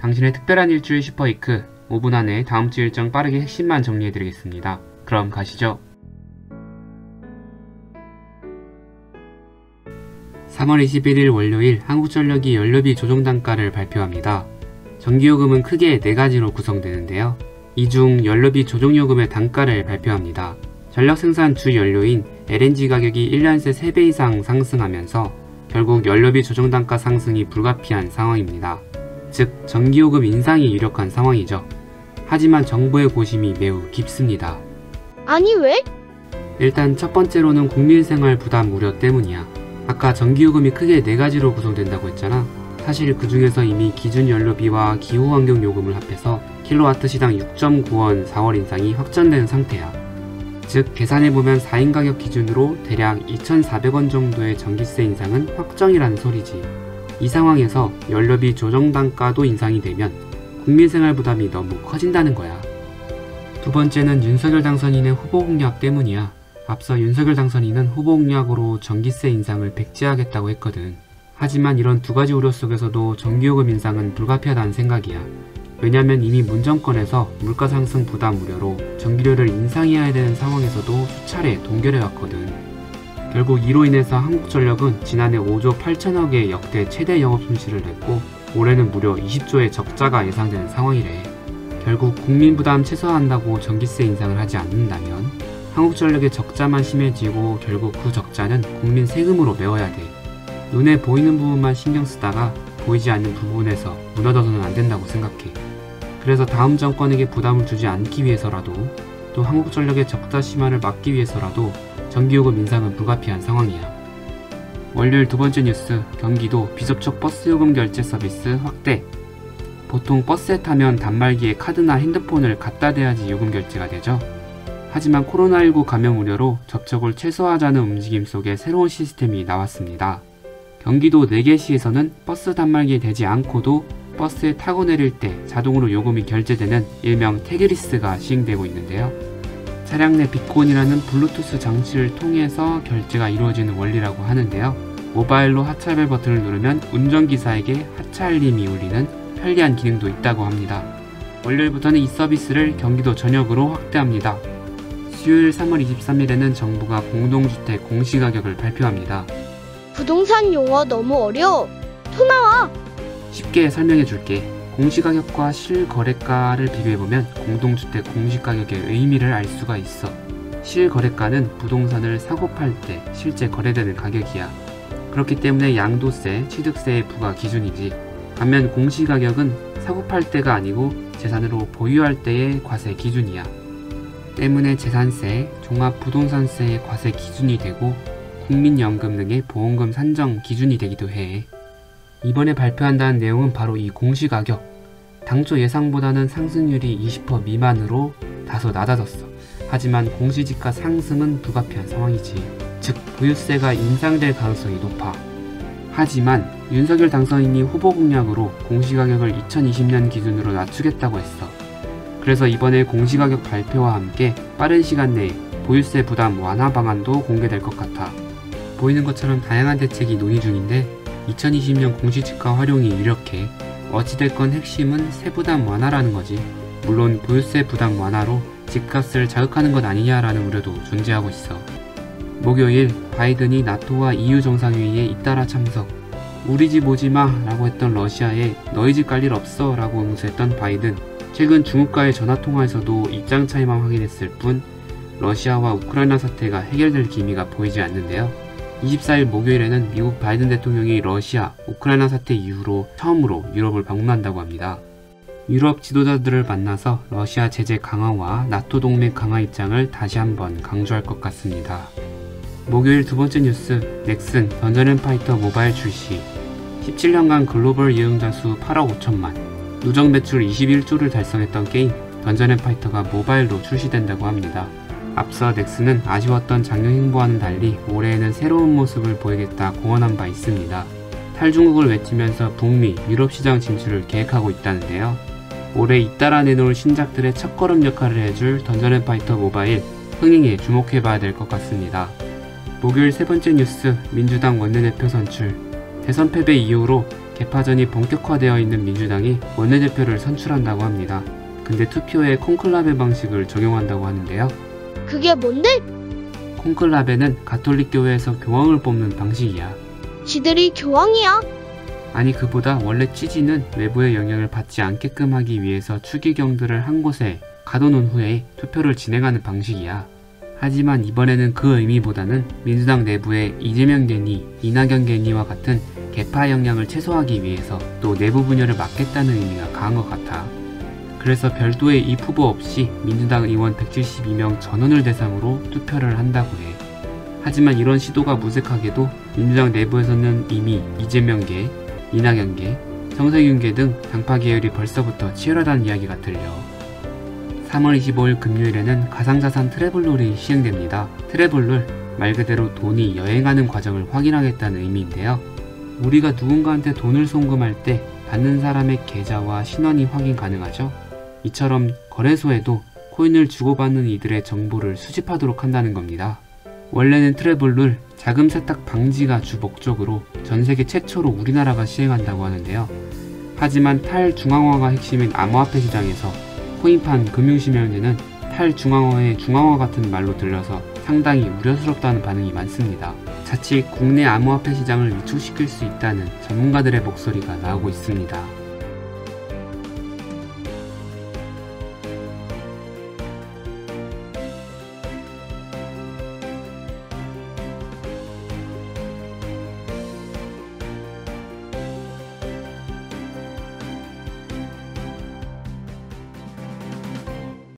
당신의 특별한 일주일 슈퍼위크 5분 안에 다음 주 일정 빠르게 핵심만 정리해드리겠습니다. 그럼 가시죠. 3월 21일 월요일 한국전력이 연료비 조정 단가를 발표합니다. 전기요금은 크게 4가지로 구성되는데요. 이 중 연료비 조정요금의 단가를 발표합니다. 전력생산 주 연료인 LNG 가격이 1년 새 3배 이상 상승하면서 결국 연료비 조정 단가 상승이 불가피한 상황입니다. 즉 전기요금 인상이 유력한 상황이죠. 하지만 정부의 고심이 매우 깊습니다. 아니 왜? 일단 첫 번째로는 국민생활 부담 우려 때문이야. 아까 전기요금이 크게 4가지로 구성된다고 했잖아. 사실 그 중에서 이미 기준 연료비와 기후환경요금을 합해서 킬로와트 시당 6.9원 4월 인상이 확정된 상태야. 즉 계산해보면 4인 가격 기준으로 대략 2,400원 정도의 전기세 인상은 확정이라는 소리지. 이 상황에서 연료비 조정 단가도 인상이 되면 국민생활 부담이 너무 커진다는 거야. 두 번째는 윤석열 당선인의 후보 공약 때문이야. 앞서 윤석열 당선인은 후보 공약으로 전기세 인상을 백지하겠다고 했거든. 하지만 이런 2가지 우려 속에서도 전기요금 인상은 불가피하다는 생각이야. 왜냐면 이미 문정권에서 물가 상승 부담 우려로 전기료를 인상해야 되는 상황에서도 수차례 동결해왔거든. 결국 이로 인해서 한국전력은 지난해 5조 8천억의 역대 최대 영업 손실을 냈고 올해는 무려 20조의 적자가 예상되는 상황이래. 결국 국민 부담 최소화한다고 전기세 인상을 하지 않는다면 한국전력의 적자만 심해지고 결국 그 적자는 국민 세금으로 메워야 돼. 눈에 보이는 부분만 신경 쓰다가 보이지 않는 부분에서 무너져서는 안 된다고 생각해. 그래서 다음 정권에게 부담을 주지 않기 위해서라도 또 한국전력의 적자 심화를 막기 위해서라도 전기요금 인상은 불가피한 상황이야. 월요일 두 번째 뉴스, 경기도 비접촉 버스요금 결제 서비스 확대. 보통 버스에 타면 단말기에 카드나 핸드폰을 갖다 대야지 요금 결제가 되죠. 하지만 코로나19 감염 우려로 접촉을 최소화하자는 움직임 속에 새로운 시스템이 나왔습니다. 경기도 4개 시에서는 버스 단말기에 대지 않고도 버스에 타고 내릴 때 자동으로 요금이 결제되는 일명 태그리스가 시행되고 있는데요. 차량 내 비콘이라는 블루투스 장치를 통해서 결제가 이루어지는 원리라고 하는데요. 모바일로 하차벨 버튼을 누르면 운전기사에게 하차 알림이 울리는 편리한 기능도 있다고 합니다. 월요일부터는 이 서비스를 경기도 전역으로 확대합니다. 수요일 3월 23일에는 정부가 공동주택 공시가격을 발표합니다. 부동산 용어 너무 어려워. 토 나와. 쉽게 설명해 줄게. 공시가격과 실거래가를 비교해보면 공동주택 공시가격의 의미를 알 수가 있어. 실거래가는 부동산을 사고 팔 때 실제 거래되는 가격이야. 그렇기 때문에 양도세, 취득세의 부과 기준이지. 반면 공시가격은 사고 팔 때가 아니고 재산으로 보유할 때의 과세 기준이야. 때문에 재산세, 종합부동산세의 과세 기준이 되고 국민연금 등의 보험금 산정 기준이 되기도 해. 이번에 발표한다는 내용은 바로 이 공시가격. 당초 예상보다는 상승률이 20% 미만으로 다소 낮아졌어. 하지만 공시지가 상승은 불가피한 상황이지. 즉 보유세가 인상될 가능성이 높아. 하지만 윤석열 당선인이 후보 공약으로 공시가격을 2020년 기준으로 낮추겠다고 했어. 그래서 이번에 공시가격 발표와 함께 빠른 시간 내에 보유세 부담 완화 방안도 공개될 것 같아. 보이는 것처럼 다양한 대책이 논의 중인데 2020년 공시지가 활용이 유력해. 어찌됐건 핵심은 세부담 완화라는 거지. 물론 보유세 부담 완화로 집값을 자극하는 것 아니냐라는 우려도 존재하고 있어. 목요일 바이든이 나토와 EU 정상회의에 잇따라 참석. 우리 집 오지마 라고 했던 러시아에 너희 집 갈 일 없어 라고 응수했던 바이든. 최근 중국과의 전화통화에서도 입장 차이만 확인했을 뿐 러시아와 우크라이나 사태가 해결될 기미가 보이지 않는데요. 24일 목요일에는 미국 바이든 대통령이 러시아, 우크라이나 사태 이후로 처음으로 유럽을 방문한다고 합니다. 유럽 지도자들을 만나서 러시아 제재 강화와 나토 동맹 강화 입장을 다시 한번 강조할 것 같습니다. 목요일 두 번째 뉴스, 넥슨 던전앤파이터 모바일 출시. 17년간 글로벌 이용자 수 8억 5천만, 누적 매출 21조를 달성했던 게임 던전앤파이터가 모바일로 출시된다고 합니다. 앞서 넥슨은 아쉬웠던 작년 행보와는 달리 올해에는 새로운 모습을 보이겠다 공언한 바 있습니다. 탈중국을 외치면서 북미, 유럽 시장 진출을 계획하고 있다는데요. 올해 잇따라 내놓을 신작들의 첫걸음 역할을 해줄 던전앤파이터 모바일 흥행에 주목해봐야 될 것 같습니다. 목요일 세 번째 뉴스, 민주당 원내대표 선출. 대선 패배 이후로 개파전이 본격화되어 있는 민주당이 원내대표를 선출한다고 합니다. 근데 투표에 콘클라베 방식을 적용한다고 하는데요. 그게 뭔데? 콘클라베는 가톨릭 교회에서 교황을 뽑는 방식이야. 지들이 교황이야? 아니 그보다 원래 취지는 외부의 영향을 받지 않게끔 하기 위해서 추기경들을 한 곳에 가둬놓은 후에 투표를 진행하는 방식이야. 하지만 이번에는 그 의미보다는 민주당 내부의 이재명 괜히, 이낙연 괜히와 같은 개파 영향을 최소화하기 위해서 또 내부 분열을 막겠다는 의미가 강한 것 같아. 그래서 별도의 입 후보 없이 민주당 의원 172명 전원을 대상으로 투표를 한다고 해. 하지만 이런 시도가 무색하게도 민주당 내부에서는 이미 이재명계, 이낙연계, 정세균계 등 당파 계열이 벌써부터 치열하다는 이야기가 들려. 3월 25일 금요일에는 가상자산 트래블룰이 시행됩니다. 트래블룰, 말 그대로 돈이 여행하는 과정을 확인하겠다는 의미인데요. 우리가 누군가한테 돈을 송금할 때 받는 사람의 계좌와 신원이 확인 가능하죠. 이처럼 거래소에도 코인을 주고받는 이들의 정보를 수집하도록 한다는 겁니다. 원래는 트래블룰, 자금 세탁 방지가 주 목적으로 전세계 최초로 우리나라가 시행한다고 하는데요. 하지만 탈중앙화가 핵심인 암호화폐 시장에서 코인판 금융실명제는 탈중앙화의 중앙화 같은 말로 들려서 상당히 우려스럽다는 반응이 많습니다. 자칫 국내 암호화폐 시장을 위축시킬 수 있다는 전문가들의 목소리가 나오고 있습니다.